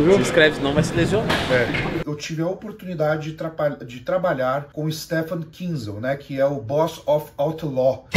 Se inscreve, senão vai se lesionar. Eu tive a oportunidade de trabalhar com o Stefan Kinsel, né, que é o Boss of Outlaw.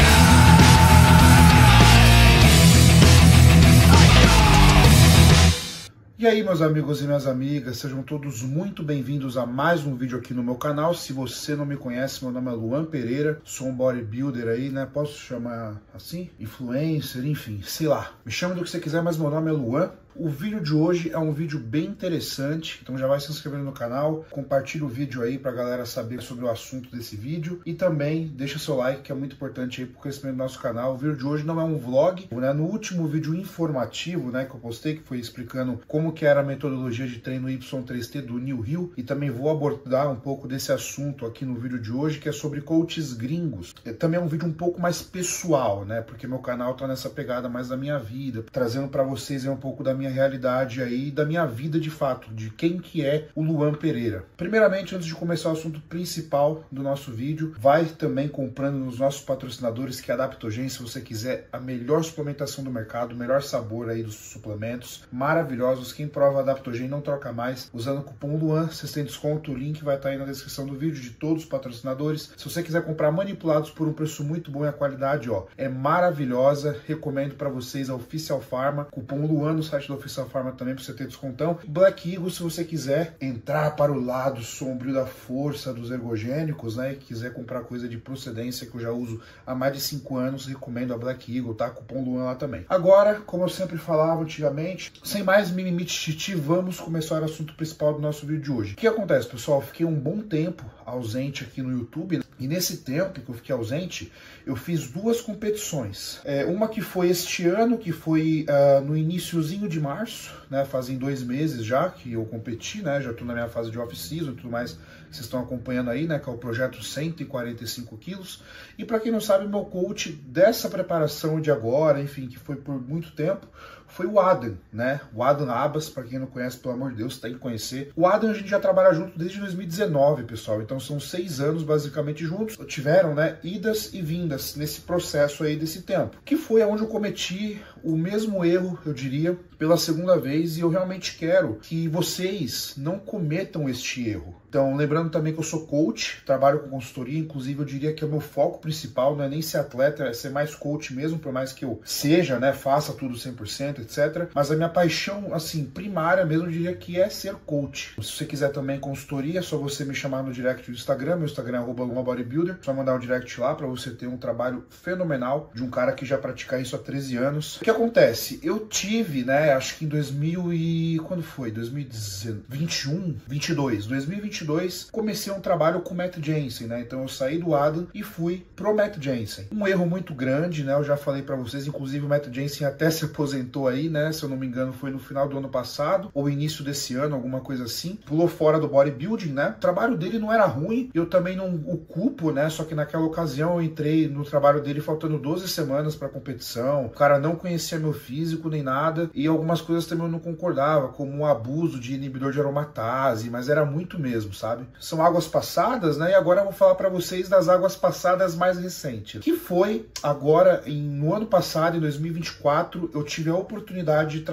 E aí, meus amigos e minhas amigas, sejam todos muito bem-vindos a mais um vídeo aqui no meu canal. Se você não me conhece, meu nome é Luan Pereira, sou um bodybuilder aí, né? Posso chamar assim? Influencer, enfim, sei lá. Me chame do que você quiser, mas meu nome é Luan. O vídeo de hoje é um vídeo bem interessante, então já vai se inscrevendo no canal, compartilha o vídeo aí pra galera saber sobre o assunto desse vídeo e também deixa seu like, que é muito importante aí pro crescimento do nosso canal. O vídeo de hoje não é um vlog, né? No último vídeo informativo, né, que eu postei, que foi explicando como que era a metodologia de treino Y3T do New Hill, e também vou abordar um pouco desse assunto aqui no vídeo de hoje, que é sobre coaches gringos. Também é um vídeo um pouco mais pessoal, né, porque meu canal tá nessa pegada mais da minha vida, trazendo pra vocês aí um pouco da minha realidade aí, da minha vida de fato, de quem que é o Luan Pereira. Primeiramente, antes de começar o assunto principal do nosso vídeo, vai também comprando nos nossos patrocinadores, que é a Adaptogen, se você quiser a melhor suplementação do mercado, o melhor sabor aí dos suplementos, maravilhosos. Quem prova a Adaptogen não troca mais. Usando o cupom Luan, vocês têm desconto, o link vai estar aí na descrição do vídeo de todos os patrocinadores. Se você quiser comprar manipulados por um preço muito bom e a qualidade, ó, é maravilhosa, recomendo para vocês a Oficial Pharma, cupom Luan no site da Oficial Pharma também para você ter descontão. Black Eagle, se você quiser entrar para o lado sombrio da força dos ergogênicos, né, e quiser comprar coisa de procedência que eu já uso há mais de 5 anos, recomendo a Black Eagle, tá? Cupom Luan lá também. Agora, como eu sempre falava antigamente, sem mais mimimi tititi, vamos começar o assunto principal do nosso vídeo de hoje. O que acontece, pessoal? Eu fiquei um bom tempo ausente aqui no YouTube, e nesse tempo que eu fiquei ausente, eu fiz 2 competições. Uma que foi este ano, que foi no iniciozinho de março, né, fazem 2 meses já que eu competi, né, já estou na minha fase de off-season e tudo mais, que vocês estão acompanhando aí, né, que é o projeto 145 quilos. E para quem não sabe, meu coach dessa preparação de agora, enfim, que foi por muito tempo, foi o Adam, né? O Adam Abbas, para quem não conhece, pelo amor de Deus, tem que conhecer. O Adam a gente já trabalha junto desde 2019, pessoal. Então são 6 anos basicamente juntos. Tiveram, né, idas e vindas nesse processo aí desse tempo. Que foi onde eu cometi o mesmo erro, eu diria, pela segunda vez, e eu realmente quero que vocês não cometam este erro. Então, lembrando também que eu sou coach, trabalho com consultoria, inclusive eu diria que é o meu foco principal, não é nem ser atleta, é ser mais coach mesmo, por mais que eu seja, né, faça tudo 100%, etc. Mas a minha paixão, assim, primária mesmo, eu diria que é ser coach. Se você quiser também consultoria, é só você me chamar no direct do Instagram, meu Instagram é @luanbodybuilder, só mandar um direct lá para você ter um trabalho fenomenal de um cara que já pratica isso há 13 anos. O que acontece? Eu tive, né, acho que em 2022, comecei um trabalho com o Matt Jensen, né? Então eu saí do Adam e fui pro Matt Jensen. Um erro muito grande, né? Eu já falei pra vocês, inclusive o Matt Jensen até se aposentou aí, né? Se eu não me engano, foi no final do ano passado ou início desse ano, alguma coisa assim. Pulou fora do bodybuilding, né? O trabalho dele não era ruim, eu também não o culpo, né? Só que naquela ocasião eu entrei no trabalho dele faltando 12 semanas pra competição. O cara não conhecia meu físico nem nada, e algumas coisas também eu não concordava, como o abuso de inibidor de aromatase, mas era muito mesmo, sabe? São águas passadas, né? E agora eu vou falar para vocês das águas passadas mais recentes. Que foi agora, no ano passado, em 2024, eu tive a oportunidade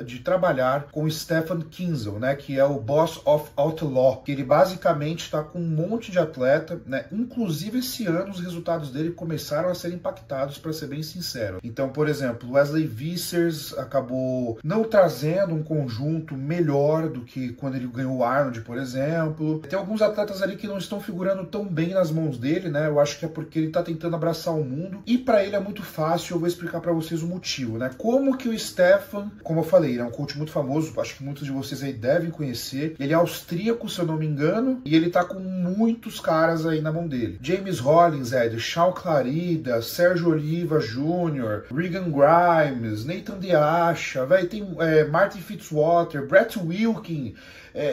de trabalhar com o Stefan Kinsel, né? Que é o Boss of Outlaw. Que ele basicamente está com um monte de atleta, né? Inclusive esse ano os resultados dele começaram a ser impactados, para ser bem sincero. Então, por exemplo, Wesley Vissers acabou não trazendo um conjunto melhor do que quando ele ganhou o Arnold, por exemplo. Tem alguns atletas ali que não estão figurando tão bem nas mãos dele, né? Eu acho que é porque ele tá tentando abraçar o mundo, e para ele é muito fácil. Eu vou explicar para vocês o motivo, né? Como que o Stefan, como eu falei, ele é um coach muito famoso, acho que muitos de vocês aí devem conhecer. Ele é austríaco, se eu não me engano, e ele tá com muitos caras aí na mão dele. James Hollins, Sean Clarida, Sérgio Oliva Jr., Regan Grimes, Nathan Deasha, velho, tem Martin Fitzwater, Brett Wilkin,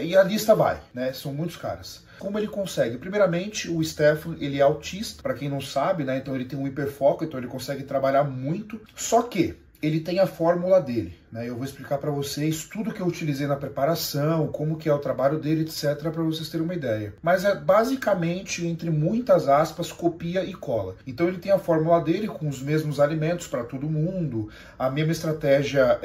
e a lista vai, né? São muitos caras. Como ele consegue? Primeiramente, o Stefan, ele é autista, para quem não sabe, né? Então ele tem um hiperfoco, então ele consegue trabalhar muito. Só que ele tem a fórmula dele, né? Eu vou explicar para vocês tudo que eu utilizei na preparação, como que é o trabalho dele, etc, para vocês terem uma ideia. Mas é basicamente, entre muitas aspas, copia e cola. Então ele tem a fórmula dele com os mesmos alimentos para todo mundo, a mesma estratégia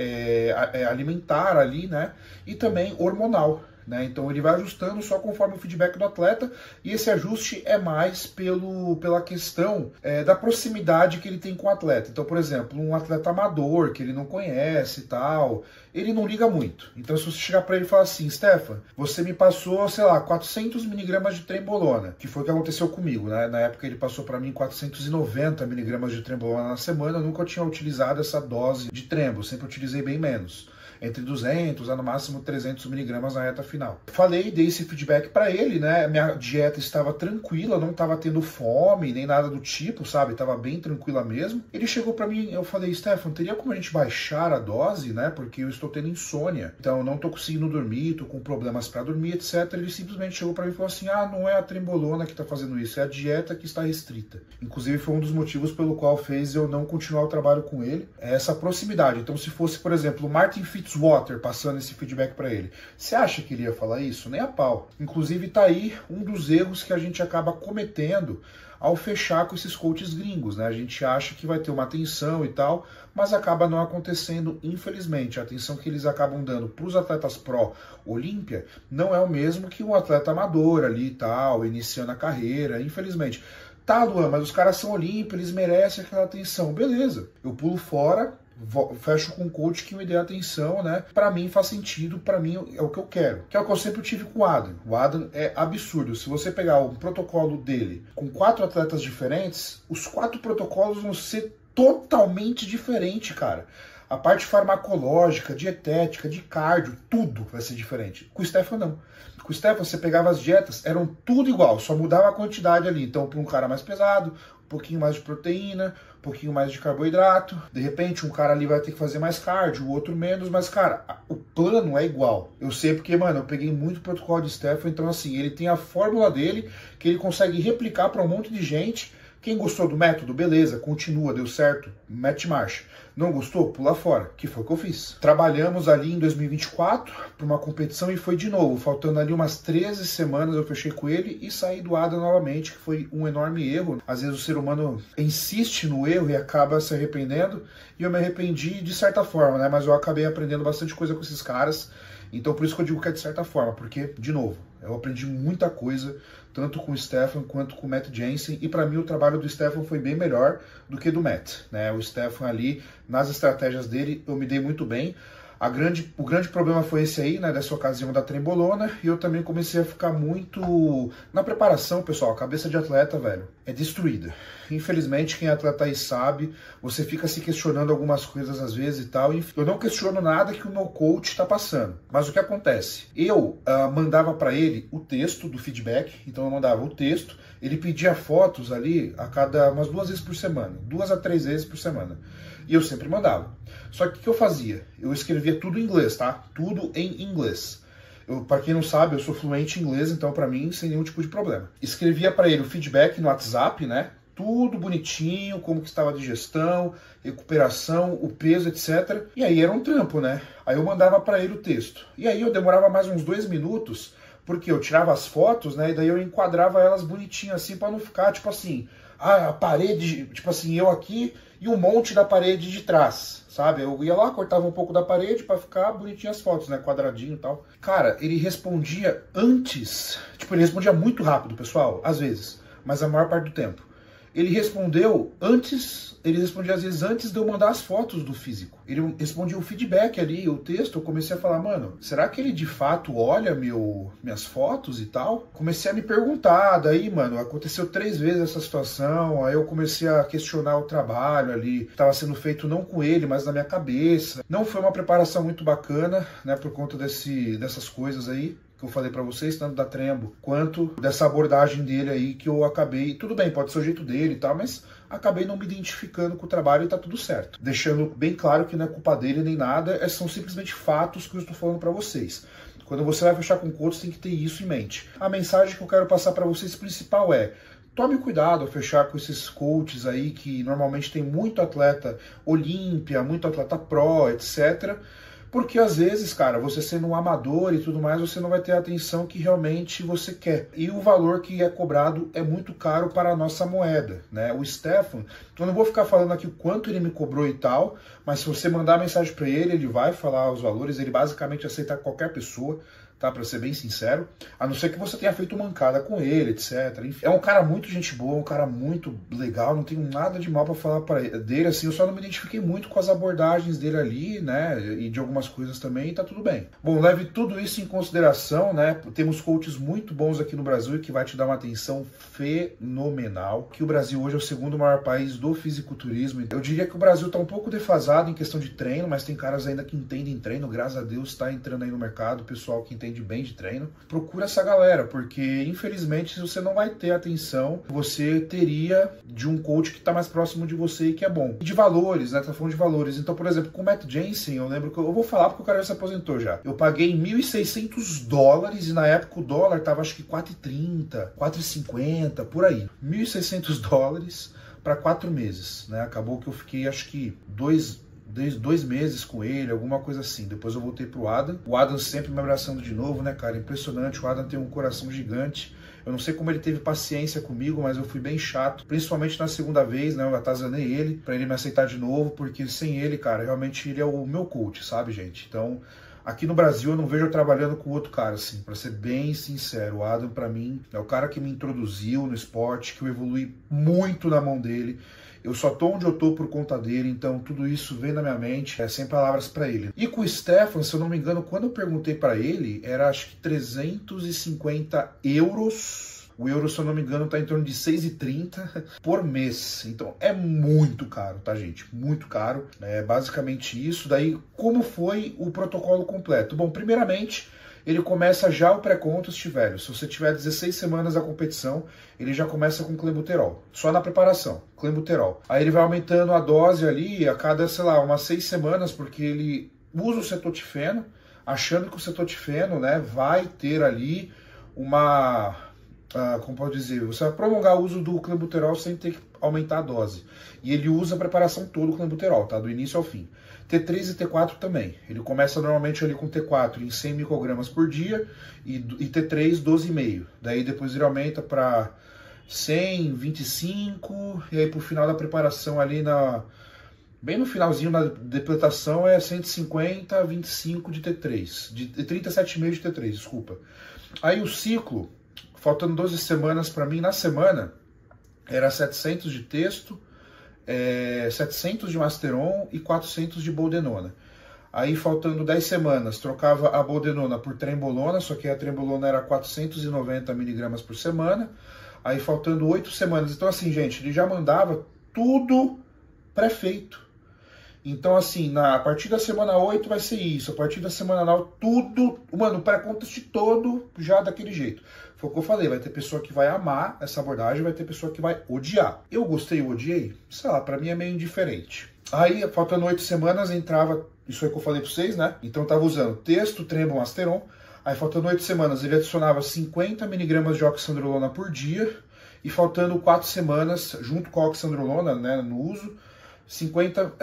alimentar ali, né? E também hormonal. Então ele vai ajustando só conforme o feedback do atleta, e esse ajuste é mais pela questão da proximidade que ele tem com o atleta. Então, por exemplo, um atleta amador que ele não conhece e tal, ele não liga muito. Então se você chegar para ele e falar assim, Stefan, você me passou, sei lá, 400 miligramas de trembolona, que foi o que aconteceu comigo, né? Na época ele passou para mim 490 miligramas de trembolona na semana, eu nunca tinha utilizado essa dose de trembo, sempre utilizei bem menos. Entre 200 a no máximo 300 miligramas na reta final. Falei, dei esse feedback para ele, né? Minha dieta estava tranquila, não estava tendo fome, nem nada do tipo, sabe? Estava bem tranquila mesmo. Ele chegou para mim, eu falei, Stefan, teria como a gente baixar a dose, né? Porque eu estou tendo insônia, então eu não estou conseguindo dormir, estou com problemas para dormir, etc. Ele simplesmente chegou para mim e falou assim, não é a trembolona que está fazendo isso, é a dieta que está restrita. Inclusive foi um dos motivos pelo qual fez eu não continuar o trabalho com ele, é essa proximidade. Então se fosse, por exemplo, o Martin Fitzwater passando esse feedback para ele, você acha que ele ia falar isso? Nem a pau. Inclusive tá aí um dos erros que a gente acaba cometendo ao fechar com esses coaches gringos, né? A gente acha que vai ter uma atenção e tal, mas acaba não acontecendo, infelizmente. A atenção que eles acabam dando para os atletas pró Olímpia não é o mesmo que um atleta amador ali e tal, iniciando a carreira, infelizmente. Tá, Luan, mas os caras são Olímpia, eles merecem aquela atenção. Beleza, eu pulo fora, fecho com um coach que me dê atenção, né? Pra mim faz sentido, pra mim é o que eu quero. Que é o que eu sempre tive com o Adam. O Adam é absurdo. Se você pegar o protocolo dele com 4 atletas diferentes, os 4 protocolos vão ser totalmente diferentes, cara. A parte farmacológica, dietética, de cardio, tudo vai ser diferente. Com o Stefan não. Com o Stefan você pegava as dietas, eram tudo igual, só mudava a quantidade ali. Então para um cara mais pesado, um pouquinho mais de proteína, um pouquinho mais de carboidrato. De repente um cara ali vai ter que fazer mais cardio, o outro menos, mas cara, o plano é igual. Eu sei porque, mano, eu peguei muito protocolo de Stefan, então assim, ele tem a fórmula dele, que ele consegue replicar para um monte de gente. Quem gostou do método, beleza, continua, deu certo, mete marcha. Não gostou? Pula fora, que foi o que eu fiz. Trabalhamos ali em 2024 para uma competição e foi de novo, faltando ali umas 13 semanas eu fechei com ele e saí do Adam novamente, que foi um enorme erro. Às vezes o ser humano insiste no erro e acaba se arrependendo, e eu me arrependi de certa forma, né? Mas eu acabei aprendendo bastante coisa com esses caras. Então por isso que eu digo que é de certa forma, porque, de novo, eu aprendi muita coisa, tanto com o Stefan quanto com o Matt Jansen, e para mim o trabalho do Stefan foi bem melhor do que do Matt, né? O Stefan ali, nas estratégias dele, eu me dei muito bem. O grande problema foi esse aí, né, dessa ocasião da trembolona, e eu também comecei a ficar muito... Na preparação, pessoal, a cabeça de atleta, velho, é destruída. Infelizmente, quem é atleta aí sabe, você fica se questionando algumas coisas às vezes e tal, e eu não questiono nada que o meu coach tá passando. Mas o que acontece? Eu mandava para ele o texto do feedback, então eu mandava o texto, ele pedia fotos ali a cada umas 2 vezes por semana, 2 a 3 vezes por semana. E eu sempre mandava. Só que o que eu fazia? Eu escrevia tudo em inglês, tá? Tudo em inglês. Para quem não sabe, eu sou fluente em inglês, então para mim, sem nenhum tipo de problema. Escrevia para ele o feedback no WhatsApp, né? Tudo bonitinho, como que estava a digestão, recuperação, o peso, etc. E aí era um trampo, né? Aí eu mandava para ele o texto. E aí eu demorava mais uns 2 minutos, porque eu tirava as fotos, né? E daí eu enquadrava elas bonitinho assim, para não ficar, tipo assim... a parede, tipo assim, eu aqui e um monte da parede de trás, sabe? Eu ia lá, cortava um pouco da parede pra ficar bonitinho as fotos, né? Quadradinho e tal. Cara, ele respondia antes, tipo, ele respondia muito rápido, pessoal, às vezes, mas a maior parte do tempo. Ele respondeu antes, ele respondia às vezes antes de eu mandar as fotos do físico. Ele respondia o feedback ali, o texto, eu comecei a falar, mano, será que ele de fato olha minhas fotos e tal? Comecei a me perguntar, daí, mano, aconteceu 3 vezes essa situação, aí eu comecei a questionar o trabalho ali, estava sendo feito não com ele, mas na minha cabeça. Não foi uma preparação muito bacana, né, por conta dessas coisas aí que eu falei pra vocês, tanto da Trembo, quanto dessa abordagem dele aí, que eu acabei, tudo bem, pode ser o jeito dele e tal, mas acabei não me identificando com o trabalho e tá tudo certo. Deixando bem claro que não é culpa dele nem nada, são simplesmente fatos que eu estou falando pra vocês. Quando você vai fechar com coach, tem que ter isso em mente. A mensagem que eu quero passar pra vocês principal é: tome cuidado ao fechar com esses coaches aí que normalmente tem muito atleta Olímpia, muito atleta Pro, etc. Porque às vezes, cara, você sendo um amador e tudo mais, você não vai ter a atenção que realmente você quer. E o valor que é cobrado é muito caro para a nossa moeda, né? O Stefan, eu não vou ficar falando aqui o quanto ele me cobrou e tal, mas se você mandar mensagem para ele, ele vai falar os valores, ele basicamente aceita qualquer pessoa, tá? Pra ser bem sincero, a não ser que você tenha feito mancada com ele, etc. Enfim, é um cara muito gente boa, um cara muito legal, não tenho nada de mal pra falar dele, assim, eu só não me identifiquei muito com as abordagens dele ali, né, e de algumas coisas também, e tá tudo bem. Bom, leve tudo isso em consideração, né, temos coaches muito bons aqui no Brasil e que vai te dar uma atenção fenomenal, que o Brasil hoje é o segundo maior país do fisiculturismo. Eu diria que o Brasil tá um pouco defasado em questão de treino, mas tem caras ainda que entendem treino, graças a Deus tá entrando aí no mercado, pessoal que entende bem de treino, procura essa galera, porque infelizmente você não vai ter a atenção que você teria de um coach que está mais próximo de você e que é bom. E de valores, né? Tá falando de valores. Então, por exemplo, com o Matt Jensen, eu lembro que eu vou falar porque o cara já se aposentou já. Eu paguei $1.600 e na época o dólar tava acho que 4,30, 4,50, por aí. $1.600 para 4 meses, né? Acabou que eu fiquei acho que 2 meses com ele, alguma coisa assim. Depois eu voltei pro Adam. O Adam sempre me abraçando de novo, né, cara? Impressionante. O Adam tem um coração gigante. Eu não sei como ele teve paciência comigo, mas eu fui bem chato. Principalmente na segunda vez, né? Eu atazanei ele pra ele me aceitar de novo, porque sem ele, cara, realmente ele é o meu coach, sabe, gente? Então, aqui no Brasil eu não vejo eu trabalhando com outro cara, assim, pra ser bem sincero. O Adam, pra mim, é o cara que me introduziu no esporte, que eu evolui muito na mão dele. Eu só tô onde eu tô por conta dele, então tudo isso vem na minha mente, sem palavras para ele. E com o Stefan, se eu não me engano, quando eu perguntei para ele, era acho que 350 euros. O euro, se eu não me engano, tá em torno de 6,30 por mês. Então é muito caro, tá, gente? Muito caro. É basicamente isso. Daí, como foi o protocolo completo? Bom, primeiramente, ele começa já o pré-contest, velho. Se você tiver 16 semanas da competição, ele já começa com clenbuterol. Só na preparação, clenbuterol. Aí ele vai aumentando a dose ali a cada, sei lá, umas 6 semanas, porque ele usa o cetotifeno, achando que o cetotifeno, né, vai ter ali uma... como pode dizer? Você vai prolongar o uso do clenbuterol sem ter que aumentar a dose. E ele usa a preparação toda do clenbuterol, tá? Do início ao fim. T3 e T4 também. Ele começa normalmente ali com T4 em 100 microgramas por dia e T3 12,5. Daí depois ele aumenta para 100, 25 e aí pro final da preparação ali bem no finalzinho da depletação é 150, 25 de T3, de 37,5 de T3, desculpa. Aí o ciclo, faltando 12 semanas para mim, na semana era 700 de texto, 700 de Masteron e 400 de Boldenona. Aí, faltando 10 semanas, trocava a Boldenona por Trembolona, só que a Trembolona era 490 miligramas por semana. Aí, faltando 8 semanas. Então, assim, gente, ele já mandava tudo pré-feito. Então, assim, a partir da semana 8 vai ser isso, a partir da semana 9, tudo, mano, o pré-contest todo já daquele jeito. Foi o que eu falei, vai ter pessoa que vai amar essa abordagem, vai ter pessoa que vai odiar. Eu gostei ou odiei? Sei lá, pra mim é meio indiferente. Aí, faltando 8 semanas, entrava, isso aí que eu falei pra vocês, né? Então eu tava usando texto, Trembol, Masteron. Aí, faltando 8 semanas, ele adicionava 50 miligramas de oxandrolona por dia. E faltando 4 semanas, junto com a oxandrolona, né, no uso, 50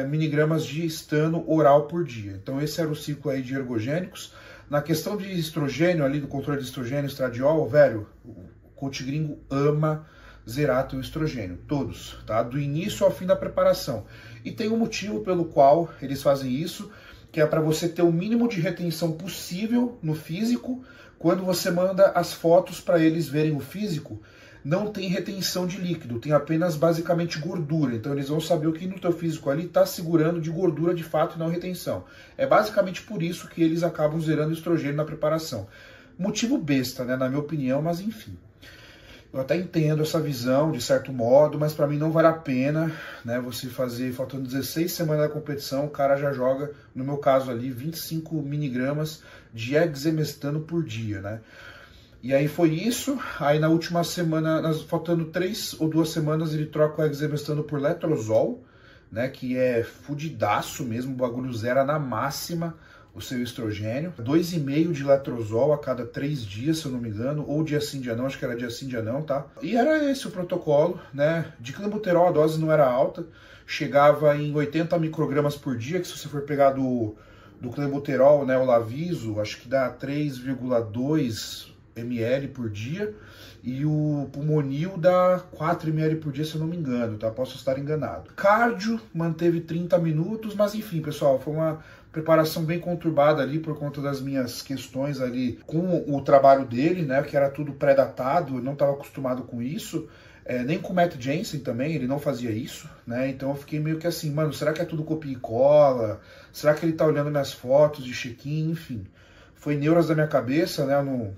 miligramas de estano oral por dia. Então esse era o ciclo aí de ergogênicos. Na questão de estrogênio, ali do controle de estrogênio, estradiol, velho, o coach gringo ama zerar teu estrogênio, todos, tá? Do início ao fim da preparação. E tem um motivo pelo qual eles fazem isso, que é para você ter o mínimo de retenção possível no físico. Quando você manda as fotos para eles verem o físico, não tem retenção de líquido, tem apenas basicamente gordura. Então eles vão saber o que no teu físico ali está segurando de gordura de fato e não retenção. É basicamente por isso que eles acabam zerando o estrogênio na preparação. Motivo besta, né, na minha opinião, mas enfim. Eu até entendo essa visão, de certo modo, mas para mim não vale a pena, né, você fazer, faltando 16 semanas da competição, o cara já joga, no meu caso ali, 25 miligramas de hexamestano por dia, né. E aí foi isso, aí na última semana, faltando 3 ou 2 semanas, ele troca o hexamestano por letrozol, né, que é fudidaço mesmo, o bagulho zera na máxima o seu estrogênio, 2,5 de letrozol a cada 3 dias, se eu não me engano, ou dia sim, dia não, acho que era dia sim, dia não, tá? E era esse o protocolo, né? De clenbuterol a dose não era alta, chegava em 80 microgramas por dia, que se você for pegar do clenbuterol, né, o Laviso, acho que dá 3,2 ml por dia, e o Pulmonil dá 4 ml por dia, se eu não me engano, tá? Posso estar enganado. Cardio manteve 30 minutos, mas enfim, pessoal, foi uma preparação bem conturbada ali por conta das minhas questões ali com o trabalho dele, né? Que era tudo pré-datado, eu não estava acostumado com isso. Nem com o Matt Jensen também, ele não fazia isso, né? Então eu fiquei meio que assim, mano, será que é tudo copia e cola? Será que ele tá olhando minhas fotos de check-in? Enfim, foi neuras da minha cabeça, né? Eu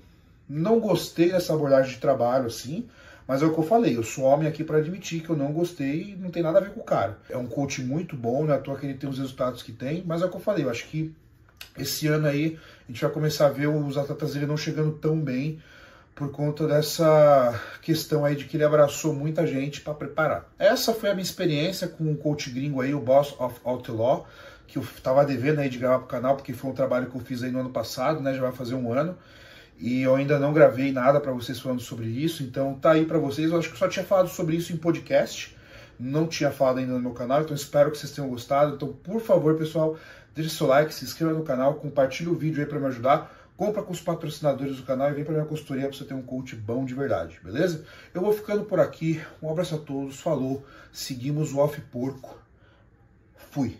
não gostei dessa abordagem de trabalho, assim, mas é o que eu falei, eu sou homem aqui para admitir que eu não gostei e não tem nada a ver com o cara. É um coach muito bom, né? À toa que ele tem os resultados que tem, mas é o que eu falei, eu acho que esse ano aí a gente vai começar a ver os atletas dele não chegando tão bem por conta dessa questão aí de que ele abraçou muita gente para preparar. Essa foi a minha experiência com o coach gringo aí, o Boss of Outlaw, que eu tava devendo aí de gravar pro canal, porque foi um trabalho que eu fiz aí no ano passado, né? Já vai fazer um ano. E eu ainda não gravei nada para vocês falando sobre isso, então tá aí para vocês. Eu acho que eu só tinha falado sobre isso em podcast, não tinha falado ainda no meu canal, então espero que vocês tenham gostado. Então, por favor, pessoal, deixa seu like, se inscreva no canal, compartilhe o vídeo aí para me ajudar, compra com os patrocinadores do canal e vem para minha consultoria para você ter um coach bom de verdade, beleza? Eu vou ficando por aqui, um abraço a todos, falou, seguimos o Off Porco, fui!